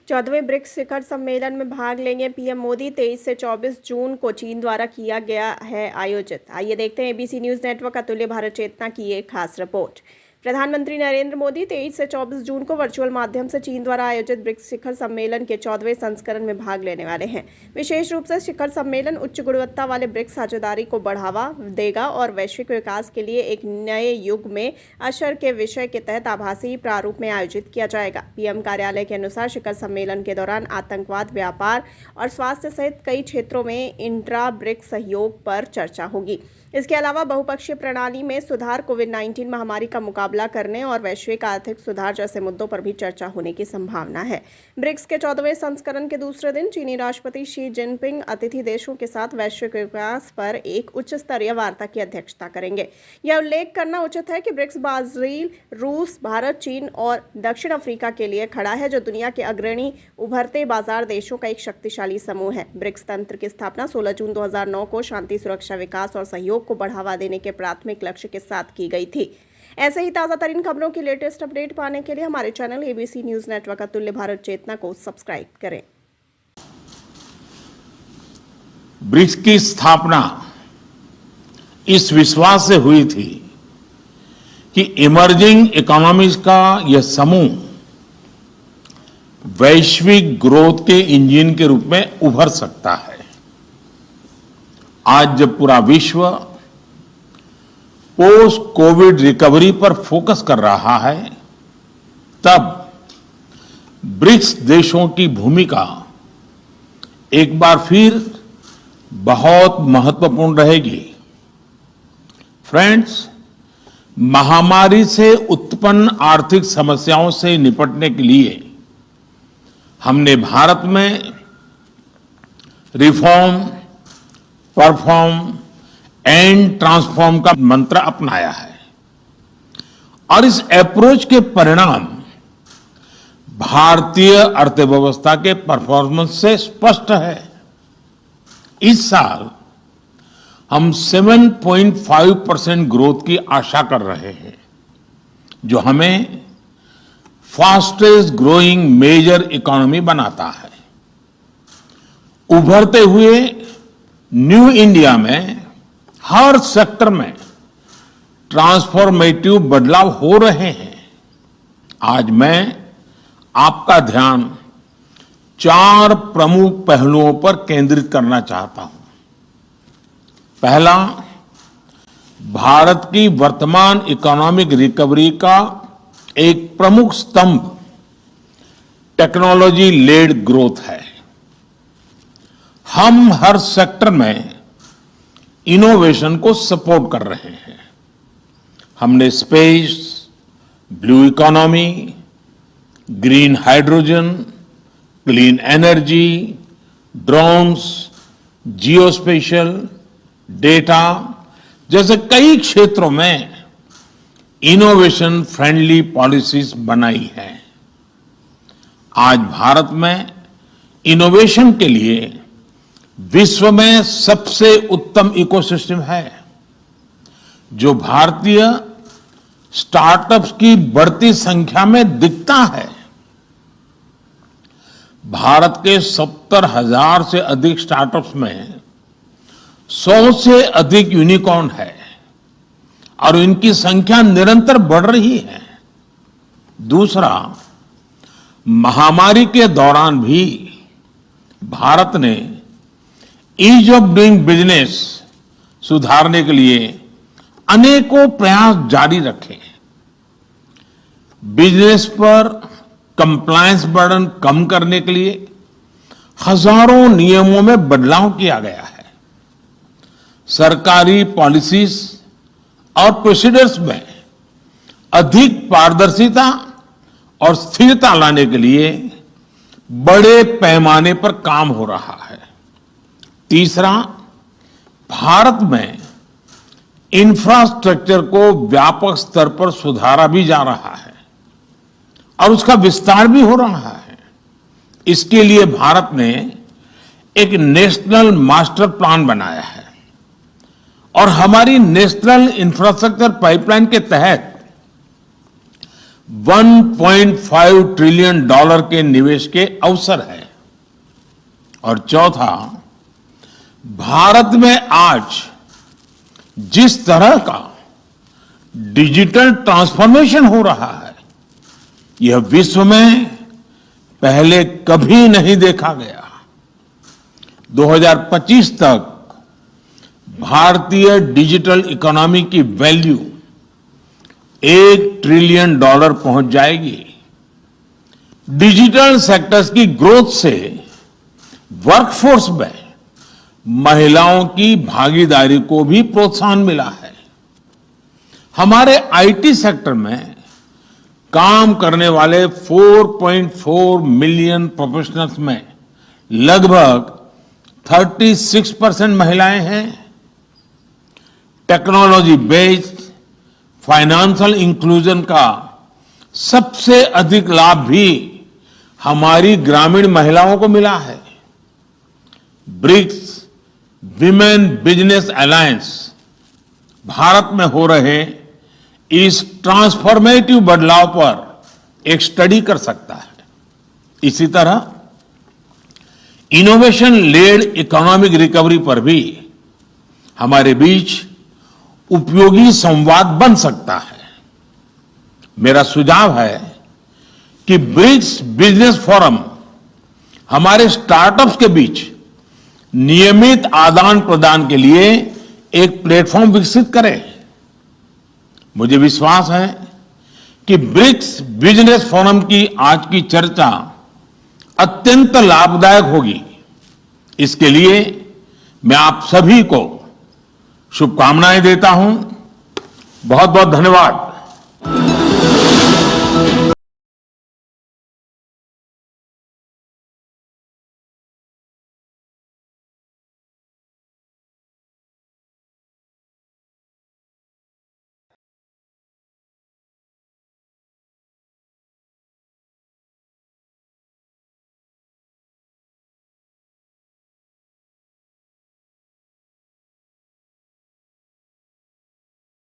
14वें BRICS शिखर सम्मेलन में भाग लेंगे पीएम मोदी। 23 से 24 जून को चीन द्वारा किया गया है आयोजित। आइए देखते हैं एबीसी न्यूज नेटवर्क अतुल्य भारत चेतना की एक खास रिपोर्ट। प्रधानमंत्री नरेंद्र मोदी 23 से 24 जून को वर्चुअल माध्यम से चीन द्वारा आयोजित ब्रिक्स शिखर सम्मेलन के 14वें संस्करण में भाग लेने वाले हैं। विशेष रूप से शिखर सम्मेलन उच्च गुणवत्ता वाले ब्रिक्स साझेदारी को बढ़ावा देगा और वैश्विक विकास के लिए एक नए युग में अवसर के विषय के तहत आभासी प्रारूप में आयोजित किया जाएगा। पीएम कार्यालय के अनुसार शिखर सम्मेलन के दौरान आतंकवाद, व्यापार और स्वास्थ्य सहित कई क्षेत्रों में इंट्रा ब्रिक्स सहयोग पर चर्चा होगी। इसके अलावा बहुपक्षीय प्रणाली में सुधार, कोविड-19 महामारी का मुकाबला करने और वैश्विक आर्थिक सुधार जैसे मुद्दों पर भी चर्चा होने की संभावना है। ब्रिक्स के 14वें संस्करण के दूसरे दिन चीनी राष्ट्रपति शी जिनपिंग अतिथि देशों के साथ वैश्विक विकास पर एक उच्च स्तरीय वार्ता की अध्यक्षता करेंगे। यह उल्लेख करना उचित है कि ब्रिक्स ब्राजील, रूस, भारत, चीन और दक्षिण अफ्रीका के लिए खड़ा है, जो दुनिया के अग्रणी उभरते बाजार देशों का एक शक्तिशाली समूह है। ब्रिक्स तंत्र की स्थापना 16 जून 2009 को शांति, सुरक्षा, विकास और सहयोग को बढ़ावा देने के प्राथमिक लक्ष्य के साथ की गई थी। ऐसे ही ताज़ा तरीन खबरों की लेटेस्ट अपडेट पाने के लिए हमारे चैनल एबीसी न्यूज नेटवर्क अतुल्य भारत चेतना को सब्सक्राइब करें। ब्रिक्स की स्थापना इस विश्वास से हुई थी कि इमर्जिंग इकोनॉमीज का यह समूह वैश्विक ग्रोथ के इंजन के रूप में उभर सकता है। आज जब पूरा विश्व पोस्ट कोविड रिकवरी पर फोकस कर रहा है, तब ब्रिक्स देशों की भूमिका एक बार फिर बहुत महत्वपूर्ण रहेगी। फ्रेंड्स, महामारी से उत्पन्न आर्थिक समस्याओं से निपटने के लिए हमने भारत में रिफॉर्म, परफॉर्म एंड ट्रांसफॉर्म का मंत्र अपनाया है और इस अप्रोच के परिणाम भारतीय अर्थव्यवस्था के परफॉर्मेंस से स्पष्ट है। इस साल हम 7.5% ग्रोथ की आशा कर रहे हैं, जो हमें फास्टेस्ट ग्रोइंग मेजर इकोनॉमी बनाता है। उभरते हुए न्यू इंडिया में हर सेक्टर में ट्रांसफॉर्मेटिव बदलाव हो रहे हैं। आज मैं आपका ध्यान 4 प्रमुख पहलुओं पर केंद्रित करना चाहता हूं। पहला, भारत की वर्तमान इकोनॉमिक रिकवरी का एक प्रमुख स्तंभ टेक्नोलॉजी लेड ग्रोथ है। हम हर सेक्टर में इनोवेशन को सपोर्ट कर रहे हैं। हमने space, blue economy, green hydrogen, clean energy, drones, geospatial, data जैसे कई क्षेत्रों में इनोवेशन फ्रेंडली पॉलिसीज बनाई है। आज भारत में इनोवेशन के लिए विश्व में सबसे उत्तम इकोसिस्टम है, जो भारतीय स्टार्टअप्स की बढ़ती संख्या में दिखता है। भारत के 70,000 से अधिक स्टार्टअप्स में 100 से अधिक यूनिकॉर्न है और इनकी संख्या निरंतर बढ़ रही है। दूसरा, महामारी के दौरान भी भारत ने ईज ऑफ डूइंग बिजनेस सुधारने के लिए अनेकों प्रयास जारी रखे। बिजनेस पर कंप्लायंस बर्डन कम करने के लिए हजारों नियमों में बदलाव किया गया है। सरकारी पॉलिसीज और प्रोसीजर्स में अधिक पारदर्शिता और स्थिरता लाने के लिए बड़े पैमाने पर काम हो रहा है। तीसरा, भारत में इंफ्रास्ट्रक्चर को व्यापक स्तर पर सुधारा भी जा रहा है और उसका विस्तार भी हो रहा है। इसके लिए भारत ने एक नेशनल मास्टर प्लान बनाया है और हमारी नेशनल इंफ्रास्ट्रक्चर पाइपलाइन के तहत $1.5 ट्रिलियन के निवेश के अवसर है। और चौथा, भारत में आज जिस तरह का डिजिटल ट्रांसफॉर्मेशन हो रहा है, यह विश्व में पहले कभी नहीं देखा गया। 2025 तक भारतीय डिजिटल इकोनॉमी की वैल्यू $1 ट्रिलियन पहुंच जाएगी। डिजिटल सेक्टर्स की ग्रोथ से वर्कफोर्स में महिलाओं की भागीदारी को भी प्रोत्साहन मिला है। हमारे आईटी सेक्टर में काम करने वाले 4.4 मिलियन प्रोफेशनल्स में लगभग 36% महिलाएं हैं। टेक्नोलॉजी बेस्ड फाइनेंशियल इंक्लूजन का सबसे अधिक लाभ भी हमारी ग्रामीण महिलाओं को मिला है। BRICS women business alliance Bharat में हो रहे इस ट्रांसफॉर्मेटिव बदलाव पर एक स्टडी कर सकता है। इसी तरह इनोवेशन लेड इकोनॉमिक रिकवरी पर भी हमारे बीच उपयोगी संवाद बन सकता है। मेरा सुझाव है कि ब्रिक्स बिजनेस फोरम हमारे स्टार्टअप्स के बीच नियमित आदान प्रदान के लिए एक प्लेटफॉर्म विकसित करे। मुझे विश्वास है कि ब्रिक्स बिजनेस फोरम की आज की चर्चा अत्यंत लाभदायक होगी। इसके लिए मैं आप सभी को शुभकामनाएं देता हूं। बहुत बहुत धन्यवाद।